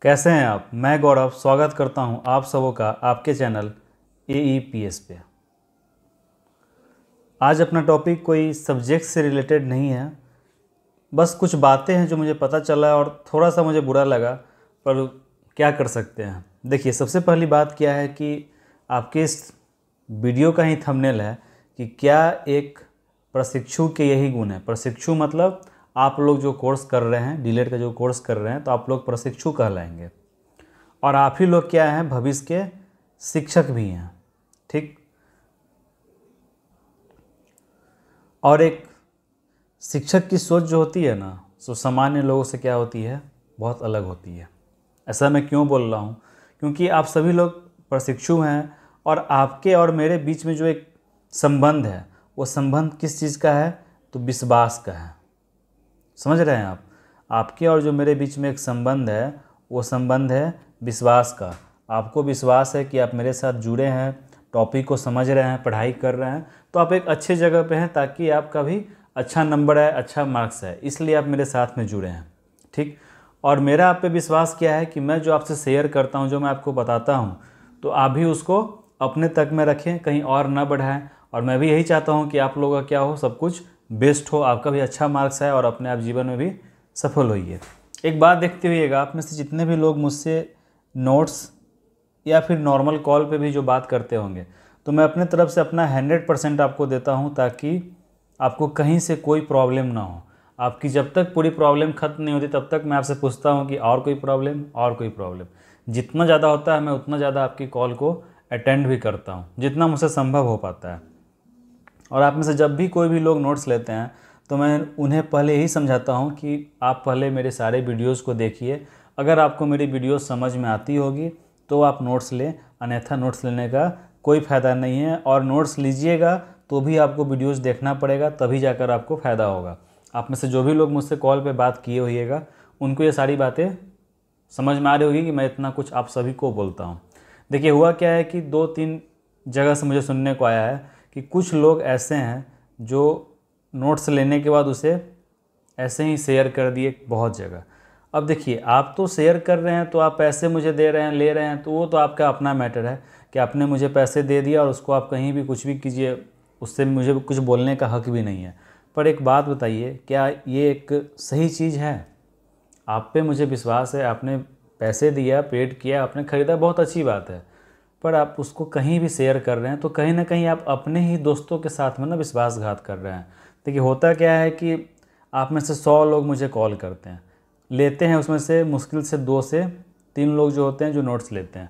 कैसे हैं आप। मैं गौरव स्वागत करता हूं आप सबों का आपके चैनल AEPS पे। आज अपना टॉपिक कोई सब्जेक्ट से रिलेटेड नहीं है, बस कुछ बातें हैं जो मुझे पता चला और थोड़ा सा मुझे बुरा लगा, पर क्या कर सकते हैं। देखिए, सबसे पहली बात क्या है कि आपके इस वीडियो का ही थंबनेल है कि क्या एक प्रशिक्षु के यही गुण है। प्रशिक्षु मतलब आप लोग जो कोर्स कर रहे हैं, डीलेड का जो कोर्स कर रहे हैं, तो आप लोग प्रशिक्षु कहलाएंगे। और आप ही लोग क्या हैं, भविष्य के शिक्षक भी हैं, ठीक। और एक शिक्षक की सोच जो होती है ना, सो सामान्य लोगों से क्या होती है, बहुत अलग होती है। ऐसा मैं क्यों बोल रहा हूँ, क्योंकि आप सभी लोग प्रशिक्षु हैं और आपके और मेरे बीच में जो एक संबंध है, वो संबंध किस चीज़ का है, तो विश्वास का है। समझ रहे हैं आप। आपके और जो मेरे बीच में एक संबंध है, वो संबंध है विश्वास का। आपको विश्वास है कि आप मेरे साथ जुड़े हैं, टॉपिक को समझ रहे हैं, पढ़ाई कर रहे हैं, तो आप एक अच्छे जगह पे हैं ताकि आपका भी अच्छा नंबर है, अच्छा मार्क्स है, इसलिए आप मेरे साथ में जुड़े हैं, ठीक। और मेरा आप पे विश्वास क्या है कि मैं जो आपसे शेयर करता हूँ, जो मैं आपको बताता हूँ, तो आप भी उसको अपने तक में रखें, कहीं और ना बढ़ाएं। और मैं भी यही चाहता हूँ कि आप लोगों का क्या हो, सब कुछ बेस्ट हो, आपका भी अच्छा मार्क्स आए और अपने आप जीवन में भी सफल होइए। एक बात देखते हुइएगा, आप में से जितने भी लोग मुझसे नोट्स या फिर नॉर्मल कॉल पे भी जो बात करते होंगे, तो मैं अपने तरफ से अपना 100% आपको देता हूँ, ताकि आपको कहीं से कोई प्रॉब्लम ना हो। आपकी जब तक पूरी प्रॉब्लम ख़त्म नहीं होती, तब तक मैं आपसे पूछता हूँ कि और कोई प्रॉब्लम, और कोई प्रॉब्लम। जितना ज़्यादा होता है, मैं उतना ज़्यादा आपकी कॉल को अटेंड भी करता हूँ, जितना मुझसे संभव हो पाता है। और आप में से जब भी कोई भी लोग नोट्स लेते हैं, तो मैं उन्हें पहले ही समझाता हूं कि आप पहले मेरे सारे वीडियोस को देखिए। अगर आपको मेरी वीडियोस समझ में आती होगी तो आप नोट्स लें, अन्यथा नोट्स लेने का कोई फ़ायदा नहीं है। और नोट्स लीजिएगा तो भी आपको वीडियोस देखना पड़ेगा, तभी जाकर आपको फ़ायदा होगा। आप में से जो भी लोग मुझसे कॉल पे बात किए होइएगा, उनको ये सारी बातें समझ में आ रही होगी कि मैं इतना कुछ आप सभी को बोलता हूँ। देखिए, हुआ क्या है कि 2-3 जगह से मुझे सुनने को आया है कि कुछ लोग ऐसे हैं जो नोट्स लेने के बाद उसे ऐसे ही शेयर कर दिए बहुत जगह। अब देखिए, आप तो शेयर कर रहे हैं, तो आप पैसे मुझे दे रहे हैं, ले रहे हैं, तो वो तो आपका अपना मैटर है कि आपने मुझे पैसे दे दिया और उसको आप कहीं भी कुछ भी कीजिए, उससे मुझे कुछ बोलने का हक भी नहीं है। पर एक बात बताइए, क्या ये एक सही चीज़ है? आप पे मुझे विश्वास है, आपने पैसे दिया, पेड किया, आपने ख़रीदा, बहुत अच्छी बात है। पर आप उसको कहीं भी शेयर कर रहे हैं, तो कहीं ना कहीं आप अपने ही दोस्तों के साथ में ना विश्वासघात कर रहे हैं। देखिए, होता क्या है कि आप में से 100 लोग मुझे कॉल करते हैं, लेते हैं, उसमें से मुश्किल से 2 से 3 लोग जो होते हैं जो नोट्स लेते हैं।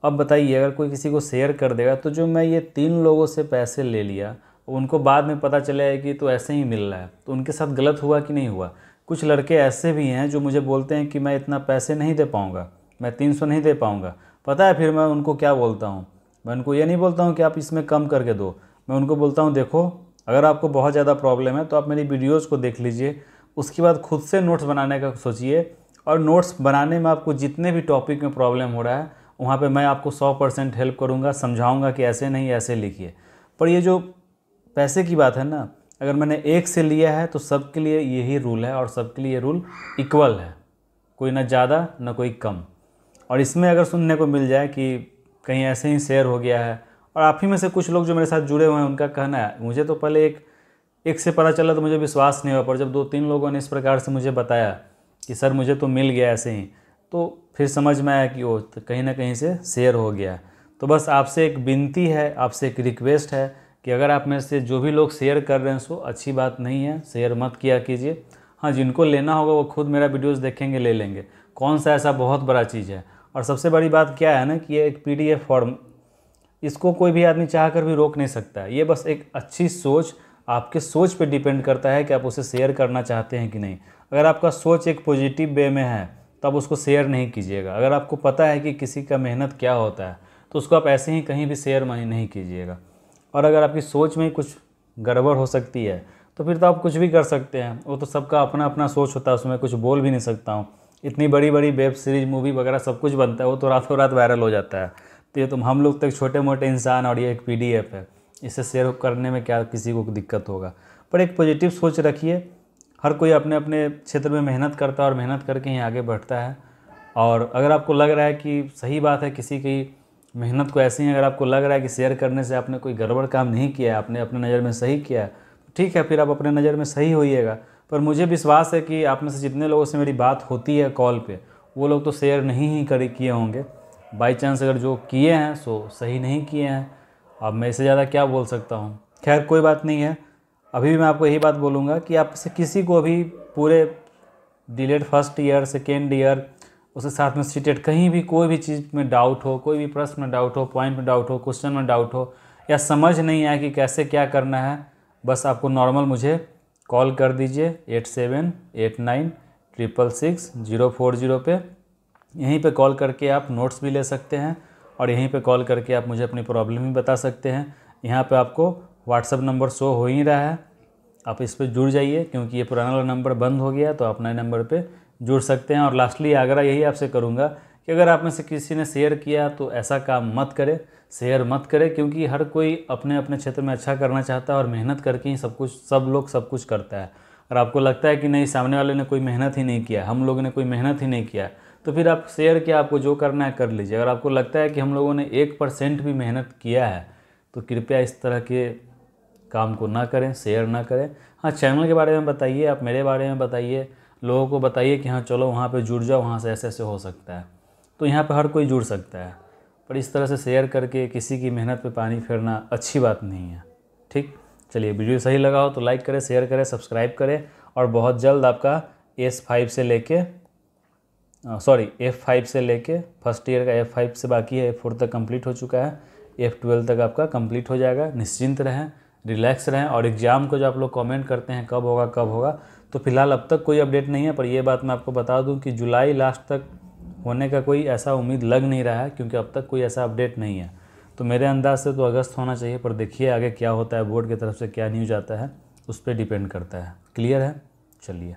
अब बताइए, अगर कोई किसी को शेयर कर देगा, तो जो मैं ये 3 लोगों से पैसे ले लिया, उनको बाद में पता चला है कि तो ऐसे ही मिल रहा है, तो उनके साथ गलत हुआ कि नहीं हुआ? कुछ लड़के ऐसे भी हैं जो मुझे बोलते हैं कि मैं इतना पैसे नहीं दे पाऊँगा, मैं 300 नहीं दे पाऊँगा। पता है फिर मैं उनको क्या बोलता हूँ? मैं उनको ये नहीं बोलता हूँ कि आप इसमें कम करके दो, मैं उनको बोलता हूँ, देखो, अगर आपको बहुत ज़्यादा प्रॉब्लम है तो आप मेरी वीडियोस को देख लीजिए, उसके बाद खुद से नोट्स बनाने का सोचिए। और नोट्स बनाने में आपको जितने भी टॉपिक में प्रॉब्लम हो रहा है, वहाँ पे मैं आपको 100% हेल्प करूँगा, समझाऊँगा कि ऐसे नहीं, ऐसे लिखिए। पर ये जो पैसे की बात है ना, अगर मैंने एक से लिया है तो सबके लिए यही रूल है, और सबके लिए ये रूल इक्वल है, कोई ना ज़्यादा ना कोई कम। और इसमें अगर सुनने को मिल जाए कि कहीं ऐसे ही शेयर हो गया है, और आप ही में से कुछ लोग जो मेरे साथ जुड़े हुए हैं, उनका कहना है, मुझे तो पहले एक से पता चला तो मुझे विश्वास नहीं हुआ, पर जब 2-3 लोगों ने इस प्रकार से मुझे बताया कि सर मुझे तो मिल गया ऐसे ही, तो फिर समझ में आया कि वो तो कहीं ना कहीं से शेयर हो गया। तो बस आपसे एक विनती है, आपसे एक रिक्वेस्ट है कि अगर आप में से जो भी लोग शेयर कर रहे हैं, सो अच्छी बात नहीं है, शेयर मत किया कीजिए। हाँ, जिनको लेना होगा वो खुद मेरा वीडियोस देखेंगे, ले लेंगे, कौन सा ऐसा बहुत बड़ा चीज़ है। और सबसे बड़ी बात क्या है ना, कि ये एक PDF फॉर्म, इसको कोई भी आदमी चाह कर भी रोक नहीं सकता है। ये बस एक अच्छी सोच, आपके सोच पे डिपेंड करता है कि आप उसे शेयर करना चाहते हैं कि नहीं। अगर आपका सोच एक पॉजिटिव वे में है, तब उसको शेयर नहीं कीजिएगा। अगर आपको पता है कि किसी का मेहनत क्या होता है, तो उसको आप ऐसे ही कहीं भी शेयर नहीं कीजिएगा। और अगर आपकी सोच में कुछ गड़बड़ हो सकती है, तो फिर तो आप कुछ भी कर सकते हैं, वो तो सबका अपना अपना सोच होता है, उसमें कुछ बोल भी नहीं सकता हूँ। इतनी बड़ी बड़ी वेब सीरीज, मूवी वगैरह सब कुछ बनता है, वो तो रातों रात वायरल हो जाता है। तो ये हम लोग तक छोटे मोटे इंसान, और ये एक PDF है, इसे शेयर करने में क्या किसी को दिक्कत होगा? पर एक पॉजिटिव सोच रखिए। हर कोई अपने अपने क्षेत्र में मेहनत करता है और मेहनत करके ही आगे बढ़ता है। और अगर आपको लग रहा है कि सही बात है, किसी की मेहनत को ऐसी ही अगर आपको लग रहा है कि शेयर करने से आपने कोई गड़बड़ काम नहीं किया है, आपने अपने नज़र में सही किया है, तो ठीक है, फिर आप अपने नज़र में सही होइएगा। पर मुझे विश्वास है कि आप में से जितने लोगों से मेरी बात होती है कॉल पे, वो लोग तो शेयर नहीं ही किए होंगे। बाई चांस अगर जो किए हैं सो सही नहीं किए हैं। अब मैं इससे ज़्यादा क्या बोल सकता हूँ। खैर कोई बात नहीं है। अभी भी मैं आपको यही बात बोलूँगा कि आप से किसी को भी पूरे delayed first year, second year, उसके साथ में सीटेड, कहीं भी कोई भी चीज़ में डाउट हो, कोई भी प्रश्न में डाउट हो, पॉइंट में डाउट हो, क्वेश्चन में डाउट हो, या समझ नहीं आए कि कैसे क्या करना है, बस आपको नॉर्मल मुझे कॉल कर दीजिए 8789666040 पे। यहीं पे कॉल करके आप नोट्स भी ले सकते हैं और यहीं पे कॉल करके आप मुझे अपनी प्रॉब्लम भी बता सकते हैं। यहाँ पे आपको व्हाट्सअप नंबर शो हो ही रहा है, आप इस पर जुड़ जाइए, क्योंकि ये पुराना वाला नंबर बंद हो गया, तो आप नए नंबर पे जुड़ सकते हैं। और लास्टली आग्रह यही आपसे करूँगा कि अगर आप में से किसी ने शेयर किया तो ऐसा काम मत करें, शेयर मत करें, क्योंकि हर कोई अपने अपने क्षेत्र में अच्छा करना चाहता है और मेहनत करके ही सब कुछ करता है। और आपको लगता है कि नहीं, सामने वाले ने कोई मेहनत ही नहीं किया, हम लोगों ने कोई मेहनत ही नहीं किया, तो फिर आप शेयर किया, आपको जो करना है कर लीजिए। अगर आपको लगता है कि हम लोगों ने 1% भी मेहनत किया है तो कृपया इस तरह के काम को ना करें, शेयर ना करें। हाँ, चैनल के बारे में बताइए, आप मेरे बारे में बताइए, लोगों को बताइए कि हाँ चलो वहाँ पे जुड़ जाओ, वहाँ से ऐसे ऐसे हो सकता है। तो यहाँ पे हर कोई जुड़ सकता है, पर इस तरह से शेयर करके किसी की मेहनत पे पानी फेरना अच्छी बात नहीं है। ठीक, चलिए, वीडियो सही लगा हो तो लाइक करें, शेयर करें, सब्सक्राइब करें। और बहुत जल्द आपका F5 से लेके फर्स्ट ईयर का F5 से बाकी है, F4 तक कंप्लीट हो चुका है, F12 तक आपका कंप्लीट हो जाएगा। निश्चिंत रहें, रिलैक्स रहें। और एग्ज़ाम को जो आप लोग कमेंट करते हैं कब होगा, तो फिलहाल अब तक कोई अपडेट नहीं है, पर ये बात मैं आपको बता दूं कि जुलाई लास्ट तक होने का कोई ऐसा उम्मीद लग नहीं रहा है, क्योंकि अब तक कोई ऐसा अपडेट नहीं है। तो मेरे अंदाज़ से तो अगस्त होना चाहिए, पर देखिए आगे क्या होता है, बोर्ड की तरफ से क्या न्यूज़ आता है, उस पर डिपेंड करता है। क्लियर है? चलिए।